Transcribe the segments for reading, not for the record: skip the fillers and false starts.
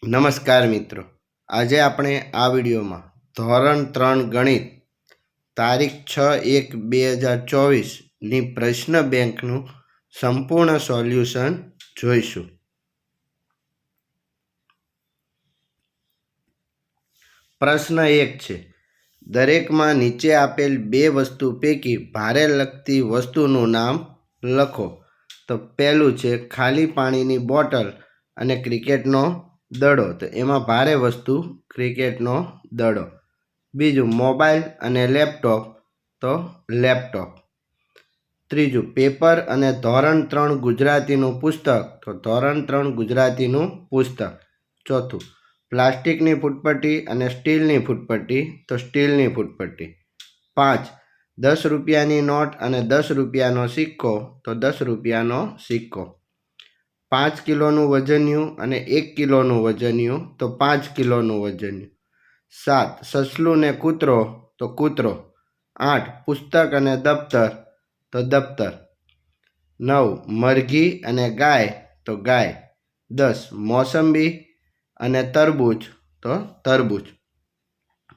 નમસ્કાર મિત્રો, આજે આપણે આ વિડીયોમાં ધોરણ 3 ગણિત તારીખ 6/1/2024ની પ્રશ્ન બેંકનું સંપૂર્ણ સોલ્યુશન જોઈશું. પ્રશ્ન 1 છે, દરેકમાં નીચે આપેલ બે વસ્તુ પૈકી ભારે લગતી વસ્તુનું નામ લખો. તો પહેલું છે ખાલી પાણીની બોટલ અને ક્રિકેટનો દડો. તો એમાં ભારે વસ્તુ ક્રિકેટનો દડો. બીજું મોબાઈલ અને લેપટોપ. તો લેપટોપ. ત્રીજું પેપર અને ધોરણ 3 ગુજરાતીનું પુસ્તક. તો ધોરણ 3 ગુજરાતીનું પુસ્તક. ચોથું પ્લાસ્ટિકની ફૂટપટ્ટી અને સ્ટીલની ફૂટપટ્ટી. તો સ્ટીલની ફૂટપટ્ટી. 5 10 રૂપિયાની નોટ અને 10 રૂપિયાનો સિક્કો. તો 10 રૂપિયાનો સિક્કો. 5 કિલોનું વજનિયું અને 1 કિલોનું વજનિયું. તો 5 કિલોનું વજનિયું. 7 સસલું ને કૂતરો. તો કૂતરો. 8 પુસ્તક અને દફતર. તો દફતર. 9 મરઘી અને ગાય. તો ગાય. 10 મોસંબી અને તરબૂચ. તો તરબૂચ.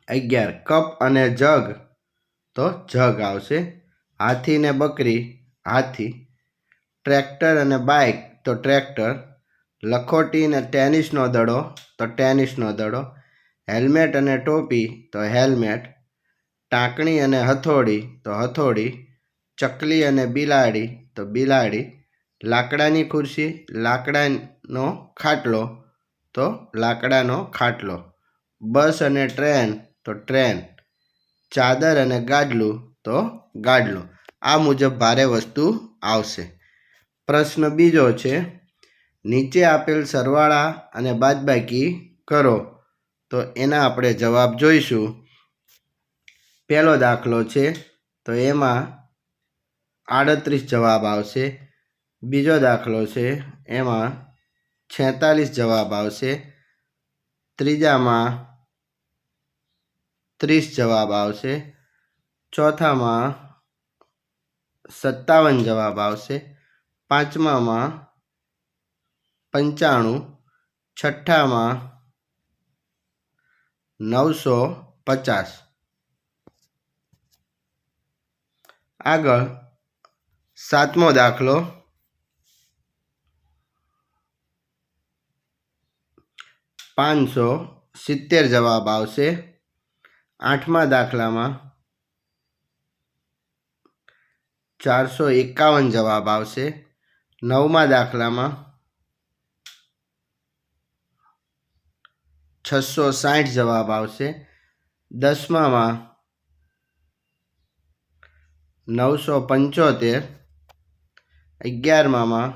11 કપ અને જગ. તો જગ આવશે. હાથી ને બકરી. હાથી. ટ્રેક્ટર અને બાઇક. તો ટ્રેક્ટર. લખોટી અને ટેનિસનો દડો. તો ટેનિસનો દડો. હેલ્મેટ અને ટોપી. તો હેલ્મેટ. ટાંકણી અને હથોડી. તો હથોડી. ચકલી અને બિલાડી. તો બિલાડી. લાકડાની ખુરશી. લાકડાનો ખાટલો. તો લાકડાનો ખાટલો. બસ અને ટ્રેન. તો ટ્રેન. ચાદર અને ગાડલું. તો ગાડલું. આ મુજબ ભારે વસ્તુ આવશે. પ્રશ્ન બીજો છે, નીચે આપેલ સરવાળા અને બાદબાકી કરો. તો એના આપણે જવાબ જોઈશું. પહેલો દાખલો છે, તો એમાં 38 જવાબ આવશે. બીજો દાખલો છે, એમાં 46 જવાબ આવશે. ત્રીજામાં 30 જવાબ આવશે. ચોથામાં 57 જવાબ આવશે. પાંચમામાં 95. છઠ્ઠામાં 950. આગળ સાતમો દાખલો, 570 જવાબ આવશે. આઠમા દાખલામાં 451 જવાબ આવશે. નવમા દાખલામાં 660 જવાબ આવશે. 10મામાં 975. 11મામાં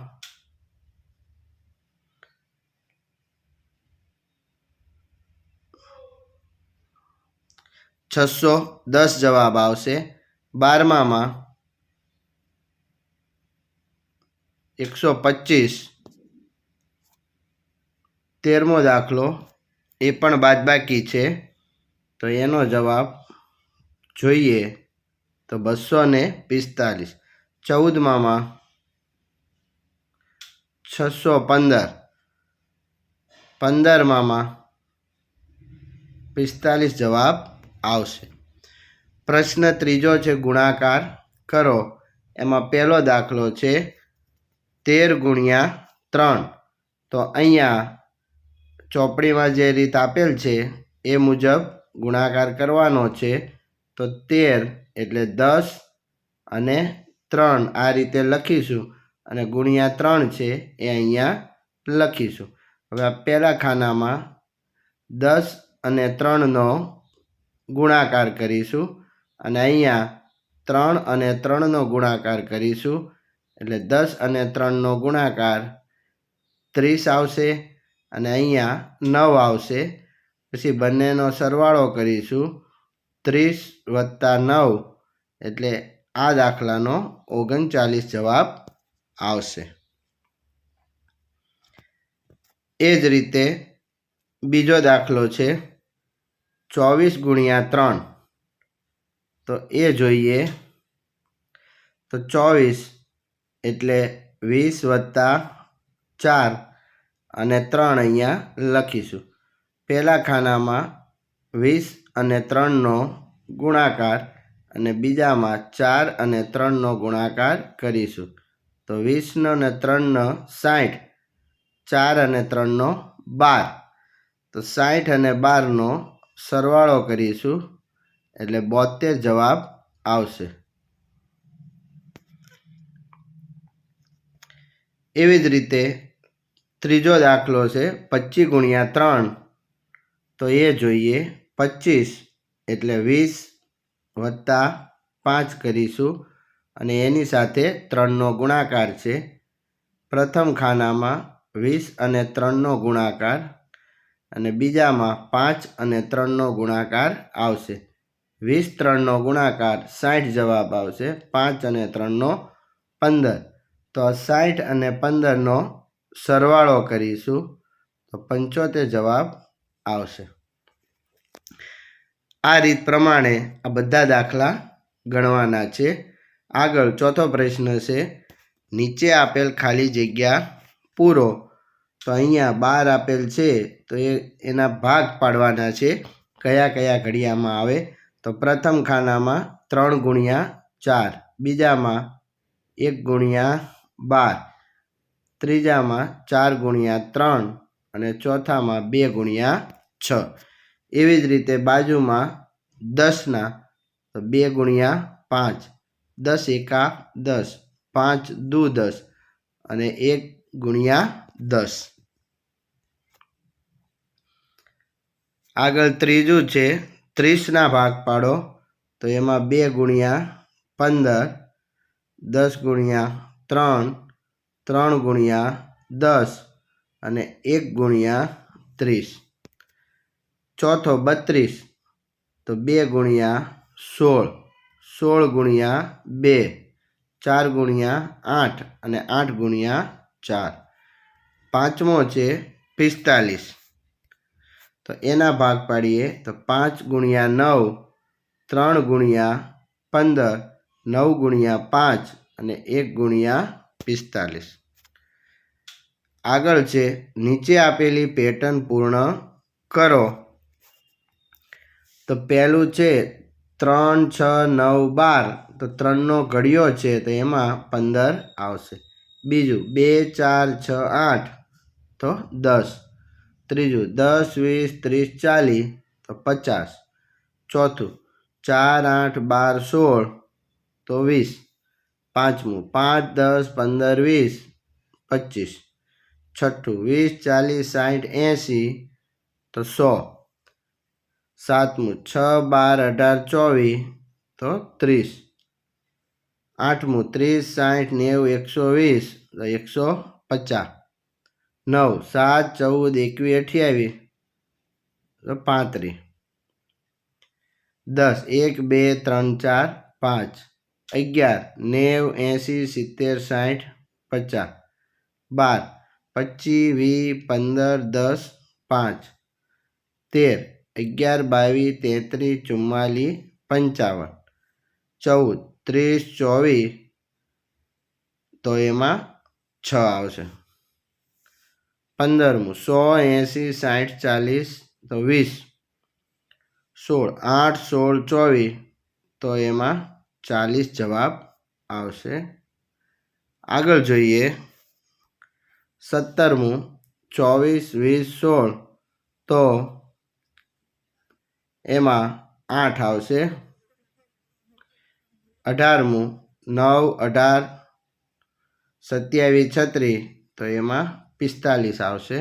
610 જવાબ આવશે. 12મામાં 125. 13મો દાખલો, એ પણ બાદબાકી છે, તો એનો જવાબ જોઈએ તો 245. 14મામાં 615. 15મામાં 45 જવાબ આવશે. પ્રશ્ન ત્રીજો છે, ગુણાકાર કરો. એમાં પહેલો દાખલો છે 13 ગુણ્યા 3. તો અહીંયા ચોપડીમાં જે રીત આપેલ છે એ મુજબ ગુણાકાર કરવાનો છે. તો 13 એટલે 10 અને 3 આ રીતે લખીશું અને ગુણ્યા 3 છે એ અહીંયા લખીશું. હવે આ પહેલા ખાનામાં 10 અને 3નો ગુણાકાર કરીશું અને અહીંયા 3 અને 3નો ગુણાકાર કરીશું. એટલે 10 અને 3નો ગુણાકાર 30 આવશે અને અહીંયા 9 આવશે. પછી બંનેનો સરવાળો કરીશું. 30 + 9 એટલે આ દાખલાનો 39 જવાબ આવશે. એ જ રીતે બીજો દાખલો છે 24 ગુણ્યા 3. તો એ જોઈએ તો 24 એટલે 20 + 4 અને 3 અહીંયા લખીશું. પહેલા ખાનામાં 20 અને 3નો ગુણાકાર અને બીજામાં 4 અને 3નો ગુણાકાર કરીશું. તો 20 અને 3 60, 4 અને 3 12. તો 60 અને 12નો સરવાળો કરીશું એટલે 72 જવાબ આવશે. એવી જ રીતે ત્રીજો દાખલો છે 25 ગુણ્યા 3. તો એ જોઈએ. 25 એટલે 20 વત્તા 5 કરીશું અને એની સાથે 3નો ગુણાકાર છે. પ્રથમ ખાનામાં 20 અને 3નો ગુણાકાર અને બીજામાં 5 અને 3નો ગુણાકાર આવશે. 20 3નો ગુણાકાર 60 જવાબ આવશે. 5 અને 3નો 15. તો 60 અને 15નો સરવાળો કરીશું તો 75 જવાબ આવશે. આ રીત પ્રમાણે આ બધા દાખલા ગણવાના છે. આગળ ચોથો પ્રશ્ન છે નીચે આપેલ ખાલી જગ્યા પૂરો. તો અહીંયા 12 આપેલ છે તો એના ભાગ પાડવાના છે. કયા કયા ઘડિયામાં આવે તો પ્રથમ ખાનામાં 3 ગુણ્યા 4, બીજામાં 1 ગુણ્યા 12, ત્રીજામાં 4 ગુણ્યા 3 અને ચોથામાં 2 ગુણ્યા 6. એવી જ રીતે બાજુમાં 10ના તો 2 ગુણ્યા 5, 10 એકા 10, 5 દુ 10 અને 1 ગુણ્યા 10. આગળ ત્રીજું છે 30ના ભાગ પાડો. તો એમાં 2 ગુણ્યા 15, 10 ગુણ્યા 3, 3 ગુણ્યા 10 અને 1 ગુણ્યા 30. ચોથો 32 તો 2 ગુણ્યા 16, 16 ગુણ્યા 2, 4 ગુણ્યા 8 અને 8 ગુણ્યા 4. પાંચમો છે 45. તો એના ભાગ પાડીએ તો 5 ગુણ્યા 9, 3 ગુણ્યા 15, 9 ગુણ્યા 5 અને 1 ગુણ્યા 45. આગળ છે નીચે આપેલી પેટર્ન પૂર્ણ કરો. તો પહેલું છે 3 6 9 12. તો 3નો ઘડિયો છે તો એમાં 15 આવશે. બીજું 2 4 6 8 તો 10. ત્રીજું 10 20 30 40 તો 50. ચોથું 4 8 12 16 તો 20. પાંચમું 5 10 15 20 25. છઠ્ઠું 20 40 60 80 તો 100. સાતમું 6 12 18 24 તો 30. આઠમું 30 60 90 120 તો 150. 9 7 14 21 28 તો 35. 10 1 2 3 4 5. 11 90 80 70 60 50. 12 25 20 15 10 5. 13 11 22 33 44 55. 14 30 24 તો એમાં 6 આવશે. 15મું 100 80 60 40 તો 20. 16 8 16 24 તો એમાં 40 જવાબ આવશે. આગળ જોઈએ 17મું 24 20 16 તો એમાં 8 આવશે. 18મું 9 18 27 36 તો એમાં 45 આવશે.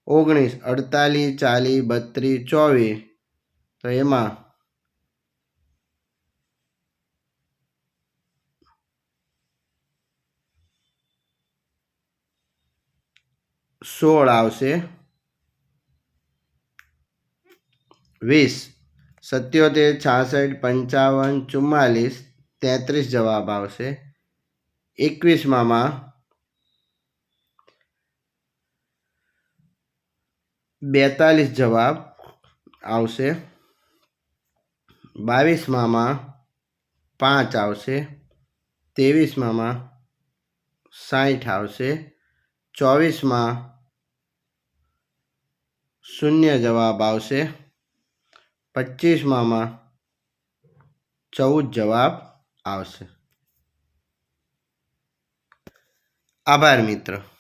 19 48 40 32 24 તો એમાં 16 આવશે. 20 77 66 55 44 33 જવાબ આવશે. 21માં 42 જવાબ આવશે. 22માં 5 આવશે. 23માં 60 આવશે. 24માં શૂન્ય જવાબ આવશે. 25માં 14 જવાબ આવશે. આભાર મિત્રો.